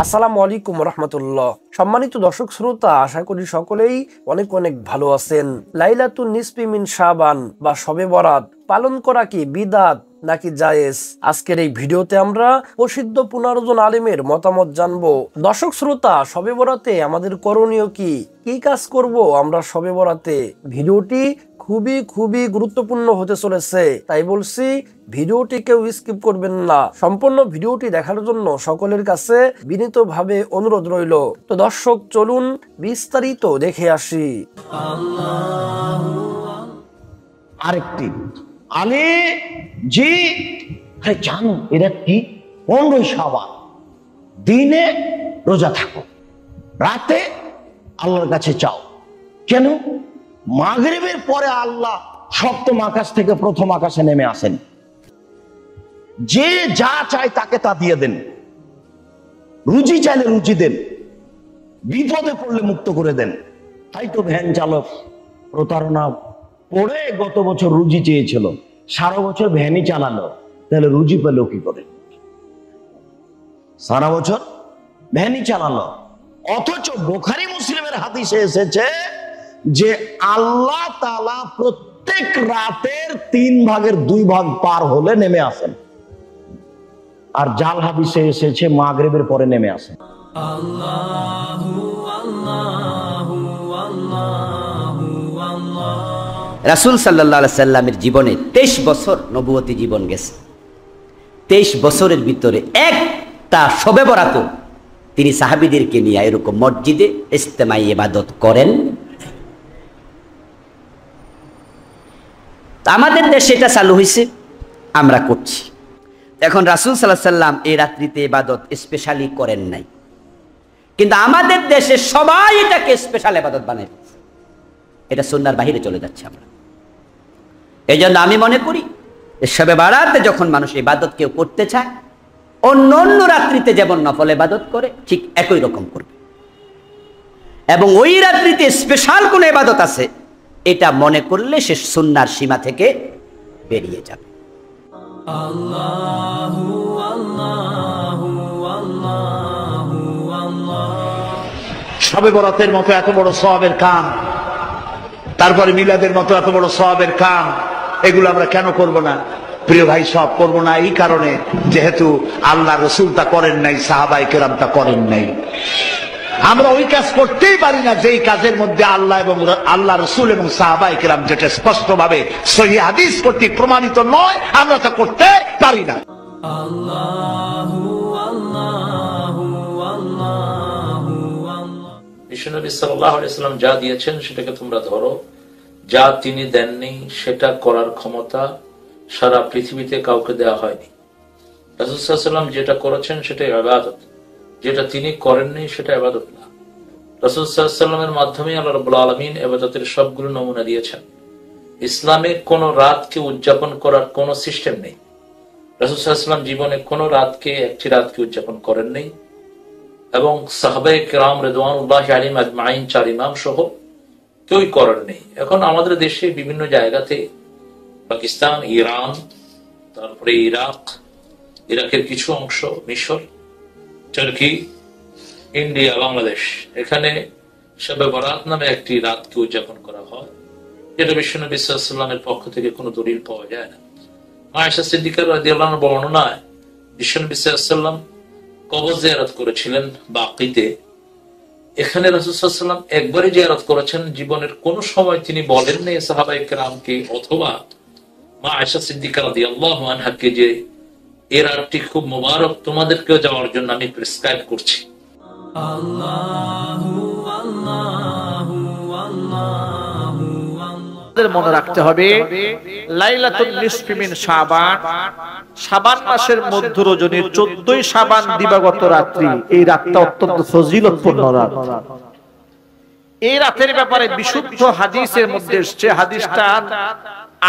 আসসালামু আলাইকুম রহমতুল্লাহ। সম্মানিত দর্শক শ্রোতা, আশা করি সকলেই অনেক অনেক ভালো আছেন। লাইলাতুন নিসফি মিন শাবান বা শবে বরাত পালন করা কি বিদআত নাকি জায়েজ? আজকের এই ভিডিওতে আমরা প্রসিদ্ধ 15 জন আলেমের মতামত জানবো। দর্শক শ্রোতা, শবে বরাতে আমাদের করণীয় কি কাজ করব আমরা শবে বরাতে? ভিডিওটি খুবই গুরুত্বপূর্ণ হতে চলেছে, তাই বলছি ভিডিওটি কেউ স্কিপ করবেন না। সম্পূর্ণ ভিডিওটি দেখার জন্য সকলের কাছে বিনীতভাবে অনুরোধ রইল। তো দর্শক, চলুন বিস্তারিত দেখে আসি। আরেকটি আলে জি আরে জানো এটা কি? 15 শাবান দিনে রোজা থাকো, রাতে আল্লাহর কাছে চাও। কেন? মাগরিবের পরে আল্লাহ সপ্তম আকাশ থেকে প্রথম আকাশে নেমে আসেন, যে যা চায় তাকে তা দিয়ে দেন। রুজি চাইলে রুজি দেন, বিপদে পড়লে মুক্ত করে দেন। তাই তো ভ্যান চালক প্রতারণা পড়ে গত বছর রুজি চেয়েছিল, সারা বছর ভ্যানই চালালো, তাহলে রুজি পেল কি করে? সারা বছর ভ্যানই চালালো। অথচ বুখারী মুসলিমের হাদিসে এসেছে যে আল্লাহ তাআলা প্রত্যেক রাতের 3 ভাগের 2 ভাগ পার হলে নেমে আসেন। আর জাল হাদিসে এসেছে মাগরিবের পরে নেমে আসেন। রাসূল সাল্লাল্লাহু আলাইহি সাল্লামের জীবনে 23 বছর নবুয়তি জীবন গেছে। 23 বছরের ভিতরে একটা শবে বরাত তিনি সাহাবীদেরকে নিয়ে এরকম মসজিদে ইজতেমাই ইবাদত করেন। আমাদের দেশে এটা চালু হয়েছে, আমরা করছি। এখন রাসূল সাল্লাল্লাহু আলাইহি সাল্লাম এই রাত্রিতে ইবাদত স্পেশালি করেন নাই, কিন্তু আমাদের দেশে সবাই এটাকে স্পেশাল ইবাদত বানায় ফেলছে। এটা সুন্নাহর বাইরে চলে যাচ্ছে আমরা। এই জন্য আমি মনে করি শবে বরাতে যখন মানুষ ইবাদত কেউ করতে চায়, অন্য রাত্রিতে যেমন নফল ইবাদত করে ঠিক একই রকম করবে, এবং ওই রাত্রিতে স্পেশাল কোন ইবাদত আছে এটা মনে করলে সে সুন্নাহর সীমা থেকে বেরিয়ে যাবে। শবে বরাতের মতো এত বড় সওয়াবের কাম, তারপরে মিলাদের মতো এত বড় সওয়াবের কাম, এগুলো আমরা কেন করব না? প্রিয় ভাই, সব করব না এই কারণে, যেহেতু আল্লাহ রসুল তা করেন নাই, সাহাবায়ে কেরাম তা করেন নাই। আমরা ওই কাজ করতেই পারি না যেই কাজের মধ্যে আল্লাহ রসুল এবং সাহাবায়ে কেরাম যেটা স্পষ্টভাবে সহিহ হাদিস কর্তৃক প্রমাণিত নয়, আমরা তা করতে পারি না। বিশ্বনবী সাল্লাল্লাহু আলাইহি ওয়াসাল্লাম যা দিয়েছেন সেটাকে তোমরা ধরো, যা তিনি দেননি সেটা করার ক্ষমতা সারা পৃথিবীতে কাউকে দেওয়া হয়নি। রাসূল সাল্লাল্লাহু আলাইহি ওয়াসাল্লাম যেটা করেছেন সেটা ইবাদত, যেটা তিনি করেননি সেটা ইবাদত না। রাসূল সাল্লাল্লাহু আলাইহি ওয়াসাল্লামের মাধ্যমে আল্লাহ রাব্বুল আলামিন ইবাদতের সবগুলো নমুনা দিয়েছেন। ইসলামে কোন রাতকে উদযাপন করার কোন সিস্টেম নেই। রাসূল সাল্লাল্লাহু আলাইহি ওয়াসাল্লাম জীবনে কোন একটি রাতকে উদযাপন করেন নাই, এবং সাহাবায়ে কেরাম রিদওয়ানুল্লাহি আলাইহিম আজমাইন 4 ইমাম সহ কেউই করেন নেই। এখন আমাদের দেশে বিভিন্ন জায়গাতে, পাকিস্তান, ইরান, তারপরে ইরাকের কিছু অংশ, মিশর, তুর্কি, ইন্ডিয়া, বাংলাদেশ, এখানে শবে বরাত নামে একটি রাতকে উদযাপন করা হয়, যেটা বিশ্বনবী সাল্লাল্লাহু আলাইহি ওয়াসাল্লামের পক্ষ থেকে কোনো দলিল পাওয়া যায় না। আয়েশা সিদ্দিকা রাদিয়াল্লাহু আনহা বর্ণনায় বিশ্বনবী সাল্লাল্লাহু আলাইহি ওয়াসাল্লাম কবর জিয়ারত করেছিলেন বাকিতে। এখানে রাসূল সাল্লাল্লাহু আলাইহি ওয়াসাল্লাম একবারই জিয়ারত করেছেন, জীবনের কোন সময় তিনি বলেন নাই সাহাবায়ে কেরামকে অথবা মা আয়েশা সিদ্দিকা রাদিয়াল্লাহু আনহাকে যে এই রাতটি খুব মুবারক, তোমাদেরকেও যাওয়ার জন্য আমি প্রেসক্রাইব করছি। মনে রাখতে হবে লাইলাতুন নিসফি মিন শাবান, শাবান মাসের মধ্য রজনীর 14ই শাবান দিবাগত রাত্রি, এই রাতটা অত্যন্ত ফজিলতপূর্ণ রাত। এই রাতের ব্যাপারে বিশুদ্ধ হাদিসের মধ্যে এসেছে, হাদিসটা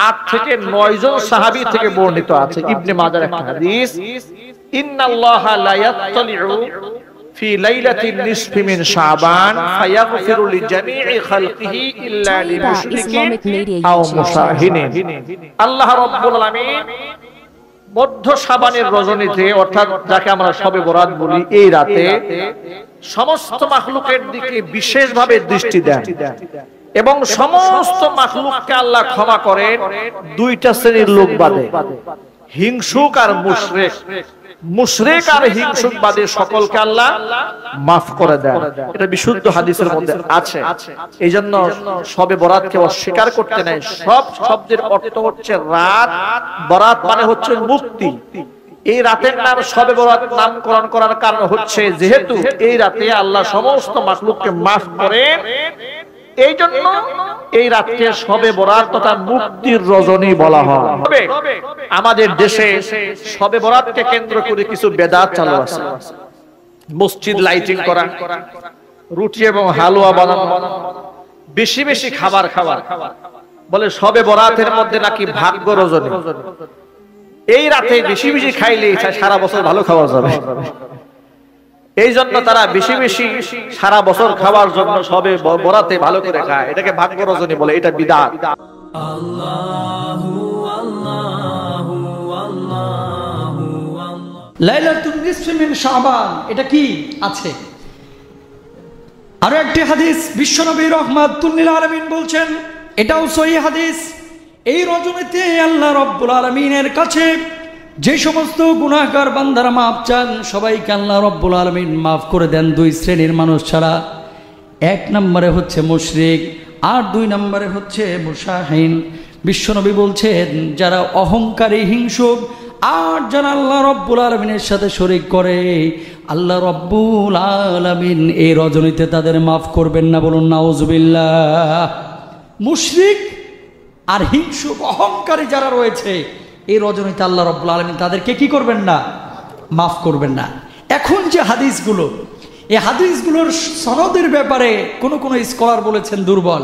8 থেকে 9 জন সাহাবী থেকে বর্ণিত আছে। ইবনে মাজার একটা হাদিস, ইন্নাল্লাহা লা ইয়াত্তালিউ ফি লাইলাতিন নিসফি মিন শাবান ফায়াগফিরু লিজামিই খালকিহি ইল্লা লিমুশরিকিন আও মুশাহিদিন। আল্লাহ রাব্বুল আলামিন মধ্য শাবানের রজনীতে, অর্থাৎ যাকে আমরা শবে বরাত বলি, এই রাতে সমস্ত মাখলুকের দিকে বিশেষভাবে দৃষ্টি দেন এবং সমস্ত মাখলুককে আল্লাহ ক্ষমা করেন দুইটা শ্রেণীর লোক বাদে, হিংসুক আর মুশরিক। মুশরিক আর হিংসুক বাদে সকলকে আল্লাহ মাফ করে দেন। এটা বিশুদ্ধ হাদিসের মধ্যে আছে। এই জন্য শবে বরাতকে অস্বীকার করতে নাই। সব শব্দের অর্থ হচ্ছে রাত, বরাত মানে হচ্ছে মুক্তি। এই রাতের নাম শবে বরাত নামকরণ করার কারণ হচ্ছে যেহেতু এই রাতে আল্লাহ সমস্ত মাখলুককে মাফ করেন, এই জন্য এই রাতকে শবে বরাত তথা মুক্তির রজনী বলা হয়। আমাদের দেশে শবে বরাতকে কেন্দ্র করে কিছু বেদাত চালু আছে। মসজিদ লাইটিং করা, রুটি এবং হালুয়া বানানো, বেশি বেশি খাবার খাওয়া, বলে শবে বরাতের মধ্যে নাকি ভাগ্য রজনী। এই রাতে বেশি বেশি খাইলে সারা বছর ভালো খাওয়া যাবে। এই জন্য তারা বেশি বেশি সারা বছর খাওয়ার জন্য শবে বরাতে ভালো করে খায়, এটাকে ভাগ্য রজনী বলে। এটা বিদআত। লাইলাতুন নিসফি মিন শাবান, এটা কি আছে? আরো একটি হাদিস, বিশ্বনবী রাহমাতুল লিল আলামিন বলছেন, এটাও সহিহ হাদিস, এই রজনীতে আল্লাহ রাব্বুল আলামিনের কাছে যে সমস্ত গুনাহগার বান্দারা মাফ চান, সবাইকে আল্লাহ রাব্বুল আলামিন মাফ করে দেন, দুই শ্রেণীর মানুষ ছাড়া। এক নম্বরে হচ্ছে মুশরিক আর দুই নম্বরে হচ্ছে মুশাহিন। বিশ্বনবী বলছেন, যারা অহংকারী, হিংসুক আর যারা আল্লাহ রাব্বুল আলামিনের সাথে শরীক করে, আল্লাহ রাব্বুল আলামিন এই রজনীতে তাদের মাফ করবেন না। বলুন নাউজুবিল্লাহ। মুশরিক আর হিংসুক, অহংকারী যারা রয়েছে, এই রজনীতে আল্লাহ রাব্বুল আলামিন তাদেরকে কি করবেন না? মাফ করবেন না। এখন যে হাদিসগুলো, এই হাদিসগুলোর সনদের ব্যাপারে কোনো কোনো স্কলার বলেছেন দুর্বল,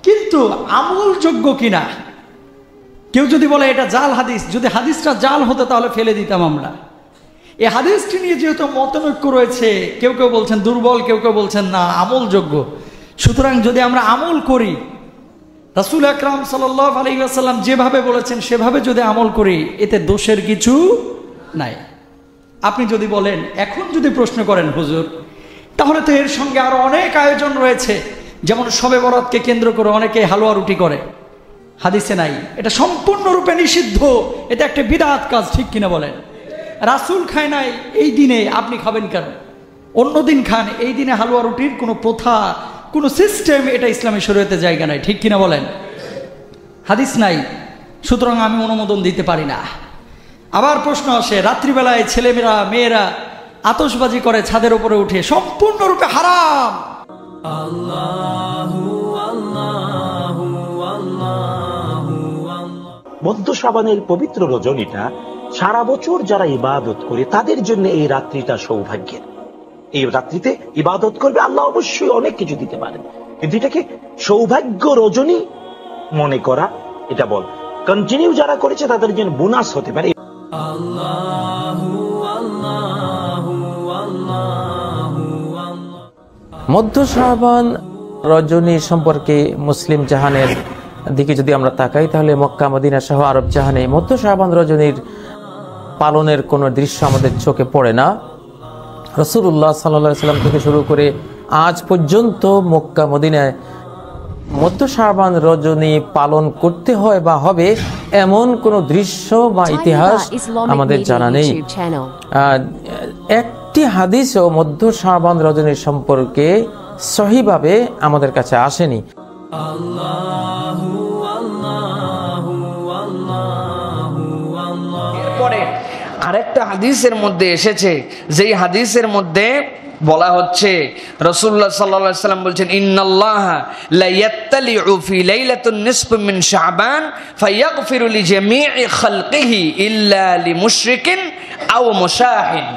কিন্তু আমলযোগ্য কিনা। কেউ যদি বলে এটা জাল হাদিস, যদি হাদিসটা জাল হতো তাহলে ফেলে দিতাম আমরা। এই হাদিসটি নিয়ে যেহেতু মতনৈক্য রয়েছে, কেউ কেউ বলছেন দুর্বল, কেউ কেউ বলছেন না আমলযোগ্য। সুতরাং যদি আমরা আমল করি, রাসূল আকরাম সাল্লাল্লাহু আলাইহি ওয়াসাল্লাম যেভাবে বলেছেন সেভাবে যদি আমল করি, এতে দোষের কিছু নাই। আপনি যদি বলেন, এখন যদি প্রশ্ন করেন হুজুর, তাহলে তো এর সঙ্গে আরো অনেক আয়োজন রয়েছে, যেমন শবে বরাতকে কেন্দ্র করে অনেকে হালুয়া রুটি করে, হাদিসে নাই, এটা সম্পূর্ণরূপে নিষিদ্ধ, এটা একটা বিদআত কাজ, ঠিক কিনা বলেন? রাসূল খায় নাই, এই দিনে আপনি খাবেন কেন? অন্য দিন খান, এই দিনে হালুয়া রুটির কোনো প্রথা, কোনো সিস্টেম এটা ইসলামী শরীয়তে জায়গা নাই, ঠিক কিনা বলেন? হাদিস নাই, সুতরাং আমি অনুমোদন দিতে পারি না। আবার প্রশ্ন আসে, রাত্রিবেলায় ছেলেমেয়েরা মেয়েরা আতশবাজি করে ছাদের উপরে উঠে, সম্পূর্ণরূপে হারাম। মধ্য শাবানের পবিত্র রজনীটা সারা বছর যারা ইবাদত করে তাদের জন্য এই রাত্রিটা সৌভাগ্যের। এই রাত্রিতে ইবাদত করবে, আল্লাহ অবশ্যই অনেক কিছু দিতে পারেন, কিন্তু এটাকে সৌভাগ্য রজনী মনে করা, এটা বল কন্টিনিউ যারা করেছে তাদের জন্য বোনাস হতে পারে। মধ্য শাবান রজনী সম্পর্কে মুসলিম জাহানের দিকে যদি আমরা তাকাই, তাহলে মক্কা মদিনা সহ আরব জাহানে মধ্য শাবান রজনীর পালনের কোনো দৃশ্য আমাদের চোখে পড়ে না। রাসূলুল্লাহ সাল্লাল্লাহু আলাইহি সাল্লাম থেকে শুরু করে আজ পর্যন্ত মক্কা মদিনায় মধ্য শাবান রজনী পালন করতে হয় বা হবে এমন কোনো দৃশ্য বা ইতিহাস আমাদের জানা নেই। একটি হাদিসও মধ্য শাবান রজনী সম্পর্কে সহিভাবে আমাদের কাছে আসেনি। এরপরে আরেকটা হাদিসের মধ্যে এসেছে, যেই হাদিসের মধ্যে বলা হচ্ছে, রাসূলুল্লাহ সাল্লাল্লাহু আলাইহি ওয়াসাল্লাম বলছেন, ইন্নাল্লাহা লা ইয়াত্তালিউ ফি লাইলাতুন নিসফি মিন শাবান ফায়াগফিরু লিজামিই খালকিহি ইল্লা লিমুশরিকিন আও মুশাহিন।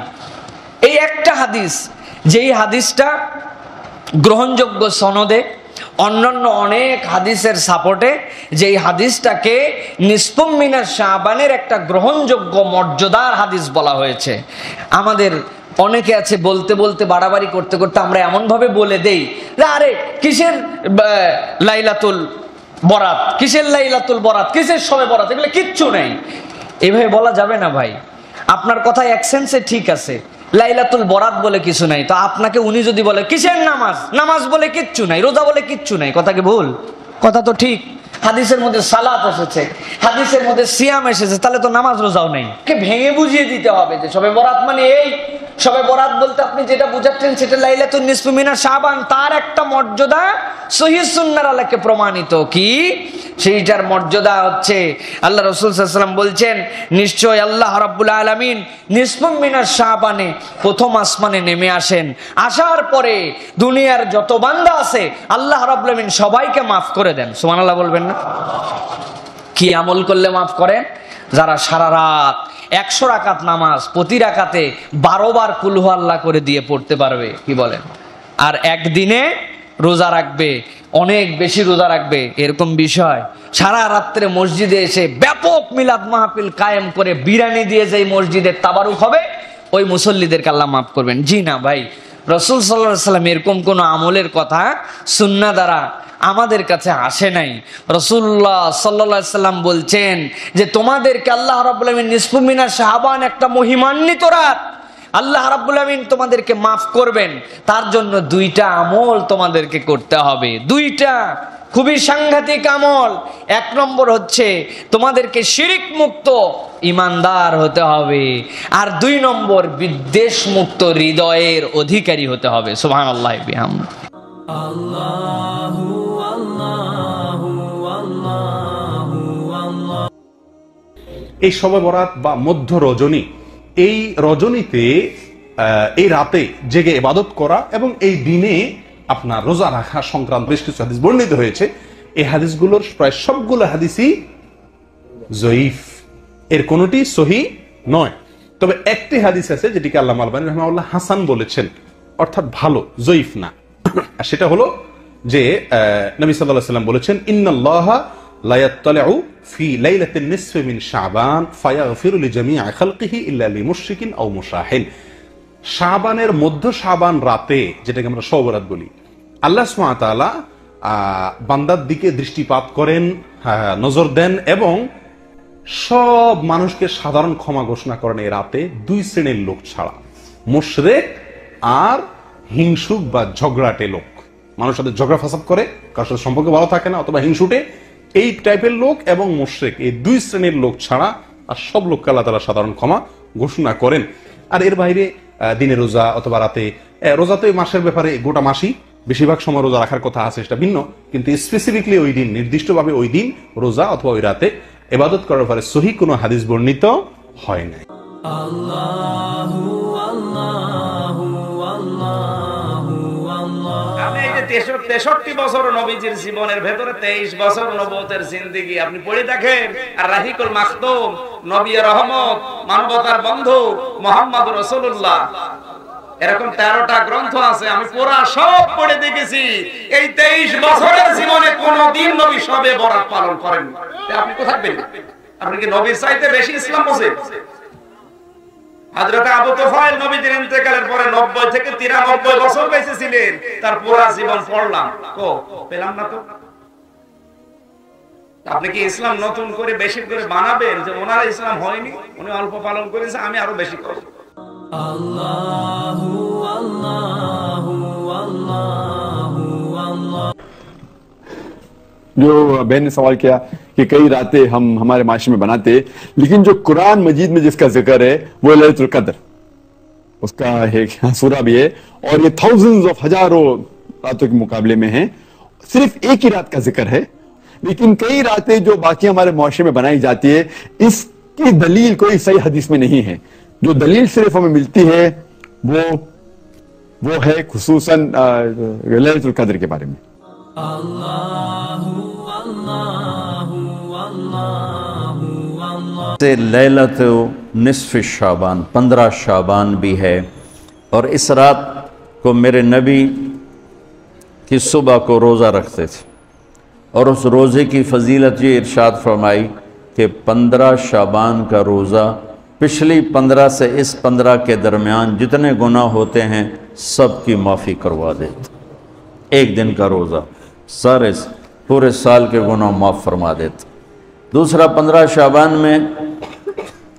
এই একটা হাদিস, যেই হাদিসটা গ্রহণযোগ্য সনদে, অন্যান্য অনেক হাদিসের সাপোর্টে, যেই হাদিসটাকে নিসফুম মিনাশ শাবানের একটা গ্রহণযোগ্য মর্যাদার হাদিস বলা হয়েছে। আমাদের অনেকে আছে বলতে বলতে বাড়াবাড়ি করতে করতে আমরা এমনভাবে বলে দেই যে আরে কিসের লাইলাতুল বরাত, কিসের লাইলাতুল বরাত, কিসের শবে বরাত, এগুলো কিচ্ছু নেই। এইভাবে বলা যাবে না ভাই। আপনার কথা এক সেন্সে ঠিক আছে, লাইলাতুল বরাত বলে কিছু নাই, তো আপনাকে উনি যদি বলে কিসের নামাজ, নামাজ বলে কিচ্ছু নাই, রোজা বলে কিচ্ছু নাই, কথা কি ভুল? কথা তো ঠিক। হাদিসের মধ্যে সালাত এসেছে, হাদিসের মধ্যে সিয়াম এসেছে, তাহলে তো নামাজ রোজাও নেই। ভেঙে বুঝিয়ে দিতে হবে যে শবে বরাত মানে এই, শবে বরাত বলতে আপনি যেটা বুঝাচ্ছেন সেটা লাইলাতুন নিসফি মিনাশ শাবান, তার একটা মর্যাদা সহিহ সুন্নাহর আলোকে প্রমাণিত। কি সেইটার মর্যাদা হচ্ছে আল্লাহ রাসূল সাল্লাল্লাহু আলাইহি ওয়াসাল্লাম বলছেন, নিশ্চয় আল্লাহ রাব্বুল আলামিন নিসফি মিনাশ শাবানে প্রথম আসমানে নেমে আসেন, আসার পরে দুনিয়ার যত বান্দা আছে আল্লাহ রাব্বুল আলামিন সবাইকে মাফ করে দেন। সুবহানাল্লাহ বলবেন না? কি আমল করলে মাফ করেন? যারা সারা রাত 100 রাকাত নামাজ প্রতি রাকাতে 12 বার কুল হু আল্লাহ করে দিয়ে পড়তে পারবে, কি বলেন? আর একদিনে রোজা রাখবে, অনেক বেশি রোজা রাখবে, এরকম বিষয়। সারা রাত্রে মসজিদে এসে ব্যাপক মিলাদ মাহফিল কায়েম করে বিরিয়ানি দিয়ে যেই মসজিদের তাবারুক হবে, ওই মুসল্লিদেরকে আল্লাহ মাফ করবেন। জি না ভাই, রাসূল সাল্লাল্লাহু আলাইহি ওয়াসাল্লাম এরকম কোন আমলের কথা সুন্নাহ দ্বারা আমাদের কাছে আসে নাই। রাসূলুল্লাহ সাল্লাল্লাহু আলাইহি ওয়াসাল্লাম বলছেন যে তোমাদেরকে আল্লাহ রাব্বুল আমিন নিসফু মিনাশ শাবান একটা মহিমান্বিত রাত, আল্লাহ রাব্বুল আমিন তোমাদেরকে মাফ করবেন, তার জন্য 2টা আমল তোমাদেরকে করতে হবে। 2টা খুবই সাংঘাতিক আমল। 1 নম্বর হচ্ছে তোমাদেরকে শিরিক মুক্ত ইমানদার হতে হবে, আর 2 নম্বর বিদ্বেষ মুক্ত হৃদয়ের অধিকারী হতে হবে। সুবহানাল্লাহ বিহামদি। এই শবে বরাত বা মধ্য রজনী, এই রজনীতে এই রাতে জেগে ইবাদত করা এবং এই দিনে আপনার রোজা রাখা সংক্রান্ত বেশ কিছু হাদিস বর্ণিত হয়েছে। এই হাদিসগুলোর প্রায় সবগুলো হাদিসই জয়ীফ, এর কোনোটি সহি নয়। তবে একটি হাদিস আছে যেটিকে আল্লামা আলবানী রাহিমাহুল্লাহ হাসান বলেছেন, অর্থাৎ ভালো, জয়ীফ না। আর সেটা হলো যে নবী সাল্লাল্লাহু আলাইহি ওয়াসাল্লাম বলেছেন, ইন্নাল্লাহা লা ইয়াত্তালিউ ফি লাইলাতিন নিসফি মিন শাবান ফায়াগফিরু লিজামিআ খালকিহি ইল্লা লিমুশরিকিন আও মুশাহিন। শাবানের মধ্য শাবান রাতে, যেটাকে আমরা শবে বরাত বলি, আল্লাহ সুবহানাহু ওয়া তাআলা বান্দার দিকে দৃষ্টিপাত করেন, নজর দেন এবং সব মানুষকে সাধারণ ক্ষমা ঘোষণা করেন এই রাতে 2 শ্রেণীর লোক ছাড়া, মুশরিক আর হিংসুক বা ঝগড়াটে লোক। মানুষের সাথে ঝগড়া ফাসাদ করে, কারোর সাথে সম্পর্ক ভালো থাকে না অথবা হিংসুটে, এই টাইপের লোক এবং মুশরিক, এই 2 শ্রেণীর লোক ছাড়া আর সব লোককে আল্লাহ তাআলা সাধারণ ক্ষমা ঘোষণা করেন। আর এর বাইরে দিনে রোজা অথবা রাতে, রোজা তো এই মাসের ব্যাপারে গোটা মাসই বেশিরভাগ সময় রোজা রাখার কথা আছে, সেটা ভিন্ন, কিন্তু স্পেসিফিকলি ওই দিন, নির্দিষ্টভাবে ওই দিন রোজা অথবা ওই রাতে ইবাদত করার ব্যাপারে সহিহ কোনো হাদিস বর্ণিত হয় নাই। আমি এই যে 63 বছর নবীজির জীবনের ভেতরে 23 বছর নবুয়তের জিন্দেগি আপনি পড়ে দেখেন, আর রাহিকুল মাখতুম, নবী রহমত, মানবতার বন্ধু মুহাম্মদুর রাসূলুল্লাহ, এরকম 13টা গ্রন্থ আছে, আমি পুরা সব পড়ে দেখেছি। এই 23 বছরের জীবনে কোনদিন নবী শবে বরাত পালন করেন। আপনি কোথায় পেলেন? আপনি কি নবীর চাইতে বেশি ইসলাম বোঝেন? হযরত আবু তুফাইল নবীজির ইন্তেকালের পরে 90 থেকে 93 বছর বেঁচে ছিলেন, তার পুরা জীবন পড়লাম, পেলাম না তো। আপনি কি ইসলাম নতুন করে বেশি করে বানাবেন যে ওনার ইসলাম হয়নি, উনি অল্প পালন করেছে, আমি আরো বেশি করব? আল্লাহু আল্লাহু আল্লাহু আল্লাহ। जो बहन ने सवाल किया कि कई रातें हम हमारे माशरे में बनाते, लेकिन जो कुरान मजीद में जिसका जिक्र है वो लैलतुल कद्र, उसका एक सूरा भी है और ये थाउजेंड्स ऑफ हजारों रातों के मुकाबले में है, सिर्फ एक ही रात का जिक्र है। लेकिन कई रातें जो बाकी हमारे माशरे में बनाई जाती है, इसकी दलील कोई सही हदीस में नहीं है। जो दलील सिर्फ हमें मिलती है वो है खुसूसन लैलतुल कद्र के बारे में। लैलतुल निस्फ शाबान 15 शाबान भी है, और इस रात को मेरे नबी की सुबह को रोज़ा रखते थे, और उस रोज़े की फजीलत ये इरशाद फरमाई कि 15 शाबान का रोज़ा पिछली 15 से इस 15 के दरमियान जितने गुनाह होते हैं सब की माफ़ी करवा देते। एक दिन का रोज़ा सारे पूरे साल के गुनाह माफ़ फरमा देते। दूसरा 15 शाबान में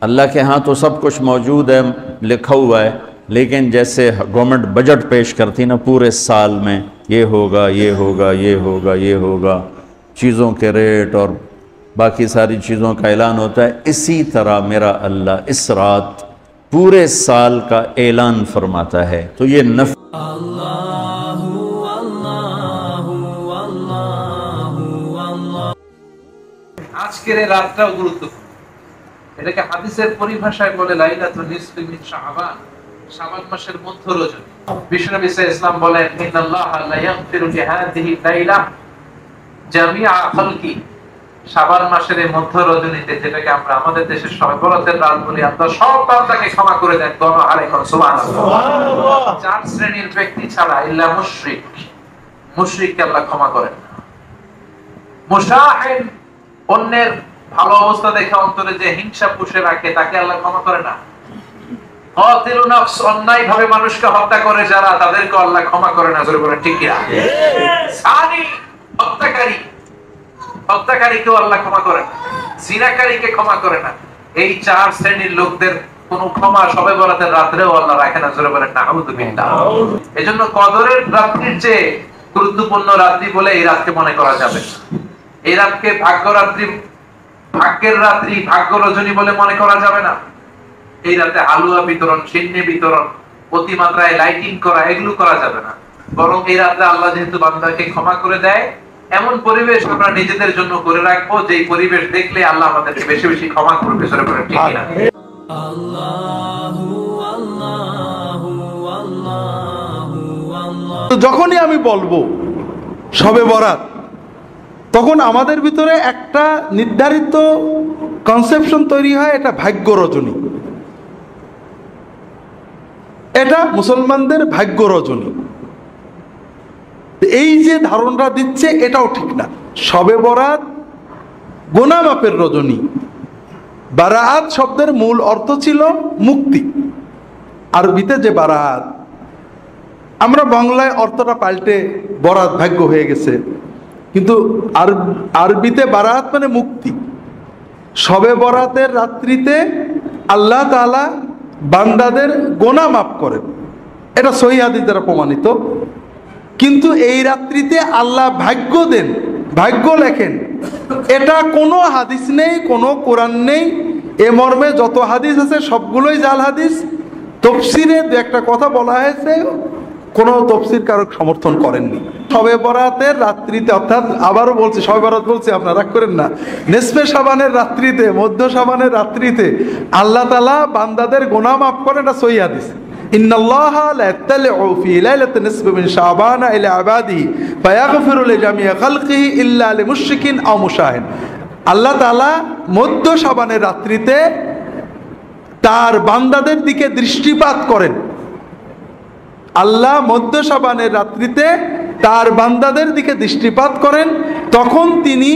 अल्लाह के यहाँ तो सब कुछ मौजूद है, लिखा हुआ है, लेकिन जैसे गवर्नमेंट बजट पेश करती ना पूरे साल में, ये होगा, ये होगा, ये होगा, ये होगा, चीज़ों के रेट और बाकी सारी चीज़ों का ऐलान होता है, इसी तरह मेरा अल्लाह इस रात पूरे साल का ऐलान फरमाता है। तो ये नफ আজকের এই রাতটাও গুরুত্বপূর্ণ। এটাকে হাদিসের পরিভাষায় বলে লাইলাতুন নিসফি মিন শাবান, শাবান মাসের মধ্য রজনী। বিশ্বনবী সাল্লাল্লাহু আলাইহি ওয়াসাল্লাম বলেন, ইন্নাল্লাহা লা ইয়াগফিরু লিহাদিহি লাইলা জামিআ খালকি। শাবান মাসের এই মধ্য রজনীতে, যেটাকে আমরা আমাদের দেশের শবে বরাতের রাত বলি, আল্লাহ সব বান্দাকে ক্ষমা করে দেন। গণহারে কোন সুবহানাল্লাহ। চার শ্রেণীর ব্যক্তি ছাড়া, ইল্লা মুশরিক, মুশরিককে আল্লাহ ক্ষমা করেন না। মুশাহিন, অন্যের ভালো অবস্থা দেখে অন্তরে যে হিংসা পুষে রাখে, তাকে আল্লাহ ক্ষমা করে না। কাতিলু নফস, অন্যায় ভাবে মানুষকে হত্যা করে যারা, তাদেরকে আল্লাহ ক্ষমা করে না। জোরে বলেন ঠিক কি না? সানি, হত্যাকারী, হত্যাকারীকেও আল্লাহ ক্ষমা করে না, জিনাকারীকে ক্ষমা করে না। এই চার শ্রেণীর লোকদের কোন ক্ষমা শবে বরাতের রাত্রেও আল্লাহ রাখে না। জোরে বলেন নাউযু বিল্লাহ। এজন্য কদরের রাত্রির চেয়ে গুরুত্বপূর্ণ রাত্রি বলে এই রাতকে মনে করা যাবে। এই রাতকে ভাগ্য রাত্রি, ভাগ্যের রাত্রি, ভাগ্য রজনী বলে মনে করা যাবে না। এই রাতে হালুয়া বিতরণ, সিন্নি বিতরণ, অতিমাত্রায় লাইটিং করা, এগুলো করা যাবে না। বরং এই রাতে আল্লাহ যেহেতু বান্দাকে ক্ষমা করে দেয়, এমন পরিবেশ আমরা নিজেদের জন্য করে রাখবো, যে পরিবেশ দেখলে আল্লাহ আমাদেরকে বেশি বেশি ক্ষমা করবে। সরে পড়ে ঠিক না? যখনই আমি বলবো শবে বরাত, তখন আমাদের ভিতরে একটা নির্ধারিত কনসেপশন তৈরি হয়, এটা ভাগ্য রজনী, এটা মুসলমানদের ভাগ্য রজনী। এই যে ধারণা দিচ্ছে এটাও ঠিক না। শবে বরাত গুনাহ মাপের রজনী। বারাআত শব্দের মূল অর্থ ছিল মুক্তি। আরবিতে যে বারাআত, আমরা বাংলায় অর্থটা পাল্টে বরাত ভাগ্য হয়ে গেছে, কিন্তু আরবিতে বারাত মানে মুক্তি। শবে বরাতের রাত্রিতে আল্লাহ তাআলা বান্দাদের গুনাহ মাফ করেন, এটা সহিহ হাদিস দ্বারা প্রমাণিত। কিন্তু এই রাত্রিতে আল্লাহ ভাগ্য দেন, ভাগ্য লেখেন, এটা কোনো হাদিস নেই, কোনো কোরআন নেই। এ মর্মে যত হাদিস আছে সবগুলোই জাল হাদিস। তাফসীরে দু একটা কথা বলা হয়েছে, কোনো তাফসীর কারক সমর্থন করেননি। শবে বরাতের রাত্রিতে, অর্থাৎ আবারও বলছি, শবে বরাত বলছি, আপনারা রাগ করেন না, নিসফে শাবানের রাত্রিতে, মধ্য শাবানের রাত্রিতে আল্লাহ তাআলা বান্দাদের গুনাহ মাফ করেন, এটা সহিহ হাদিস। ইন্নাল্লাহা লা ইয়াত্তালিউ ফি লাইলাতিন নিসফি মিন শাবান ইলা ইবাদিহি ফায়াগফিরু লিজামিআ খালকিহি ইল্লা লিমুশরিকিন আও মুশাহিন। আল্লাহ তাআলা মধ্য শাবানের রাত্রিতে তার বান্দাদের দিকে দৃষ্টিপাত করেন। আল্লাহ মধ্য শাবানের রাত্রিতে তার বান্দাদের দিকে দৃষ্টিপাত করেন, তখন তিনি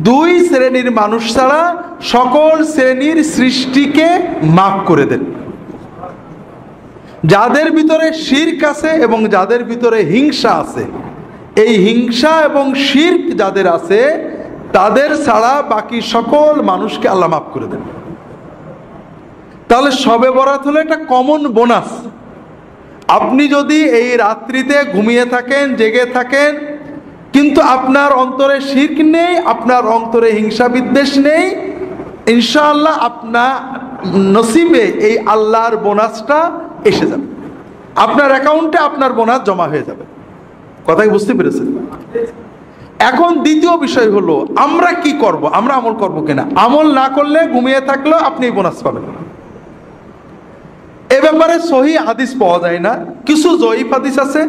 দুই শ্রেণীর মানুষ ছাড়া সকল শ্রেণীর সৃষ্টিকে মাফ করে দেন। যাদের ভিতরে শিরক আছে এবং যাদের ভিতরে হিংসা আছে, এই হিংসা এবং শিরক যাদের আছে তাদের ছাড়া বাকি সকল মানুষকে আল্লাহ মাফ করে দেন। তাহলে শবে বরাত হলো একটা কমন বোনাস। আপনি যদি এই রাত্রিতে ঘুমিয়ে থাকেন, জেগে থাকেন, কিন্তু আপনার অন্তরে শিরক নেই, আপনার অন্তরে হিংসা বিদ্বেষ নেই, ইনশাআল্লাহ আপনার নসিবে এই আল্লাহর বোনাসটা এসে যাবে, আপনার অ্যাকাউন্টে আপনার বোনাস জমা হয়ে যাবে। কথা কি বুঝতে পেরেছেন? এখন দ্বিতীয় বিষয় হলো আমরা কি করব, আমরা আমল করব কিনা। আমল না করলে, ঘুমিয়ে থাকলেও আপনি বোনাস পাবেন না। এ ব্যাপারে সহিহ হাদিস পাওয়া যায় না, কিছু জয়ীফ হাদিস আছে।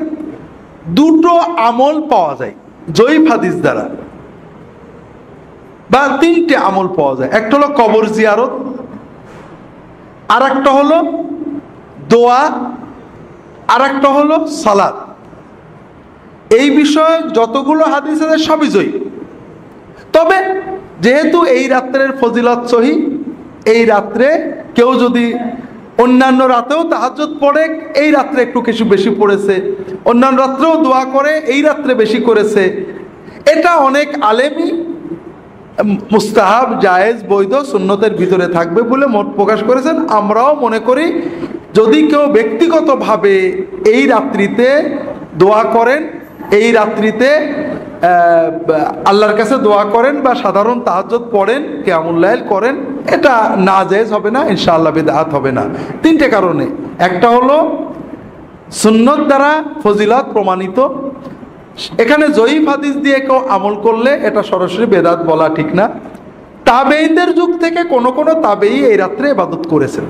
দুটো আমল পাওয়া যায় জয়ীফ হাদিস দ্বারা, বা তিনটে আমল পাওয়া যায়। একটা হলো কবর জিয়ারত, আর একটা হলো দোয়া, আর একটা হলো সালাত। এই বিষয়ে যতগুলো হাদিস আছে সবই জয়ীফ। তবে যেহেতু এই রাত্রের ফজিলত সহিহ, এই রাত্রে কেউ যদি অন্যান্য রাতেও তাহাজ্জুদ পড়ে, এই রাত্রে একটু কিছু বেশি পড়েছে, অন্যান্য রাত্রেও দোয়া করে, এই রাত্রে বেশি করেছে, এটা অনেক আলেমই মুস্তাহাব, জায়েজ, বৈধ, সুন্নতের ভিতরে থাকবে বলে মত প্রকাশ করেছেন। আমরাও মনে করি যদি কেউ ব্যক্তিগতভাবে এই রাত্রিতে দোয়া করেন, এই রাত্রিতে আল্লাহর কাছে দোয়া করেন বা সাধারণ তাহাজ্জুদ পড়েন, কিয়ামুল লাইল করেন, এটা নাজায়েজ হবে না, ইনশাআল্লাহ বিদআত হবে না। তিনটে কারণে। একটা হলো সুন্নত দ্বারা ফজিলত প্রমাণিত। এখানে জয়ীফ হাদিস দিয়ে কেউ আমল করলে এটা সরাসরি বেদাত বলা ঠিক না। তাবেঈদের যুগ থেকে কোন কোন তাবেঈ এই রাত্রে ইবাদত করেছেন।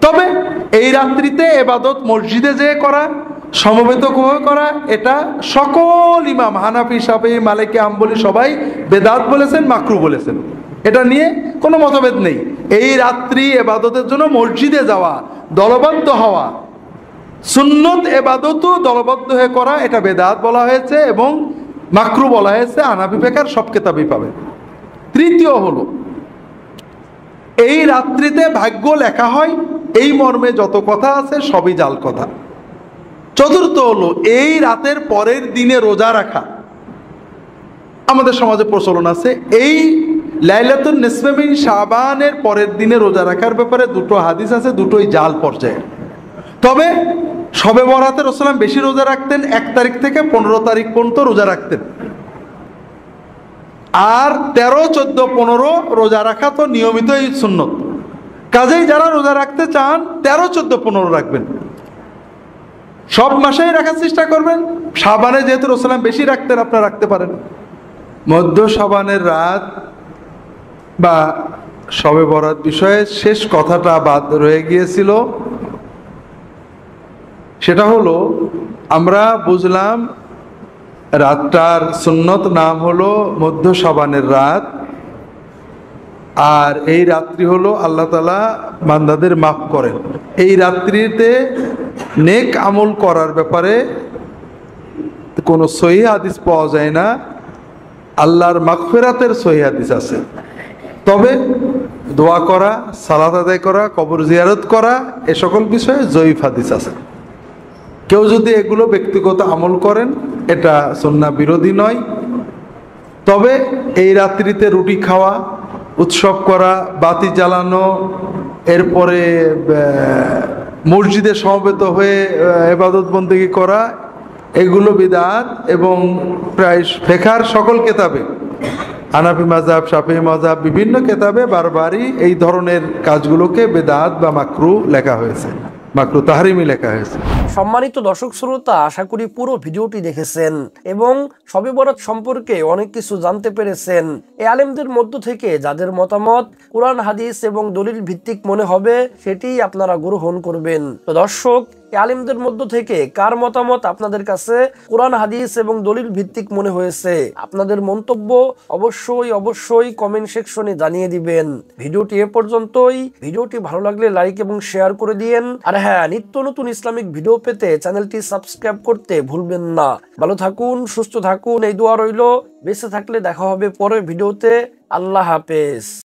তবে এই রাত্রিতে ইবাদত মসজিদে যেয়ে করা, সমবেত করা, এটা সকল ইমাম হানাফি, শাফিঈ, মালিকি, হাম্বলি সবাই বেদাত বলেছেন, মাকরু বলেছেন। এটা নিয়ে কোনো মতভেদ নেই। এই রাত্রি ইবাদতের জন্য মসজিদে যাওয়া, দলবদ্ধ হওয়া, সুন্নত ইবাদতও দলবদ্ধ হয়ে করা, এটা বেদাত বলা হয়েছে এবং মাকরু বলা হয়েছে। হানাফি ফিকহের সব কিতাবই পাবে। তৃতীয় হলো এই রাত্রিতে ভাগ্য লেখা হয়, এই মর্মে যত কথা আছে সবই জাল কথা। চতুর্থ হলো এই রাতের পরের দিনে রোজা রাখা। আমাদের সমাজে প্রচলন আছে এই লাইলাতুন নিসফে মিন শাবানের পরের দিনে রোজা রাখার ব্যাপারে দুটো হাদিস আছে, দুটোই জাল পর্যায়ে। তবে শবে বরাতে রাসূলুল্লাহ বেশি রোজা রাখতেন, 1 তারিখ থেকে 15 তারিখ পর্যন্ত রোজা রাখতেন। আর 13, 14, 15 রোজা রাখা তো নিয়মিতই সুন্নত। কাজেই যারা রোজা রাখতে চান 13, 14, 15 রাখবেন, সব মাসেই রাখার চেষ্টা করবেন। শাবানে যেহেতু রাসূলুল্লাহ বেশি রাখতেন, আপনারা রাখতে পারেন। মধ্য শাবানের রাত বা শবে বরাত বিষয়ে শেষ কথাটা বাদ রয়ে গিয়েছিল। সেটা হলো আমরা বুঝলাম রাতটার সুন্নত নাম হলো মধ্য শাবানের রাত, আর এই রাত্রি হলো আল্লাহ তাআলা বান্দাদের মাফ করেন। এই রাত্রিতে নেক আমল করার ব্যাপারে কোনো সহিহ হাদিস পাওয়া যায় না। আল্লাহর মাগফিরাতের সহিহ হাদিস আছে, তবে দোয়া করা, সালাত আদায় করা, কবর জিয়ারত করা, এ সকল বিষয়ে জয়ীফ হাদিস আছে। কেউ যদি এগুলো ব্যক্তিগত আমল করেন এটা সুন্নাহ বিরোধী নয়। তবে এই রাত্রিতে রুটি খাওয়া, উৎসব করা, বাতি জ্বালানো, এরপরে মসজিদে সমবেত হয়ে ইবাদত বন্দেগী করা, এগুলো বিদআত। এবং প্রায় ফিকহের সকল কিতাবে, হানাফি মাযহাব, শাফিঈ মাযহাব, বিভিন্ন কিতাবে বারবারই এই ধরনের কাজগুলোকে বিদআত বা মাকরু লেখা হয়েছে, মাকরু তাহরিমি লেখা হয়েছে। সম্মানিত দর্শক শ্রোতা, আশা করি পুরো ভিডিওটি দেখেছেন এবং শবে বরাত সম্পর্কে অনেক কিছু জানতে পেরেছেন। এই আলেমদের মধ্য থেকে যাদের মতামত কোরআন হাদিস এবং দলিল ভিত্তিক মনে হবে সেটিই আপনারা গ্রহণ করবেন। তো দর্শক, এই আলেমদের মধ্য থেকে কার মতামত আপনাদের কাছে কোরআন হাদিস এবং দলিল ভিত্তিক মনে হয়েছে, আপনাদের মন্তব্য অবশ্যই কমেন্ট সেকশনে জানিয়ে দিবেন। ভিডিওটি এ পর্যন্তই। ভিডিওটি ভালো লাগলে লাইক এবং শেয়ার করে দিয়েন। আর হ্যাঁ, নিত্য নতুন ইসলামিক ভিডিও পেতে চ্যানেলটি সাবস্ক্রাইব করতে ভুলবেন না। ভালো থাকুন, সুস্থ থাকুন, এই দোয়া রইল। বেঁচে থাকলে দেখা হবে পরের ভিডিওতে। আল্লাহ হাফেজ।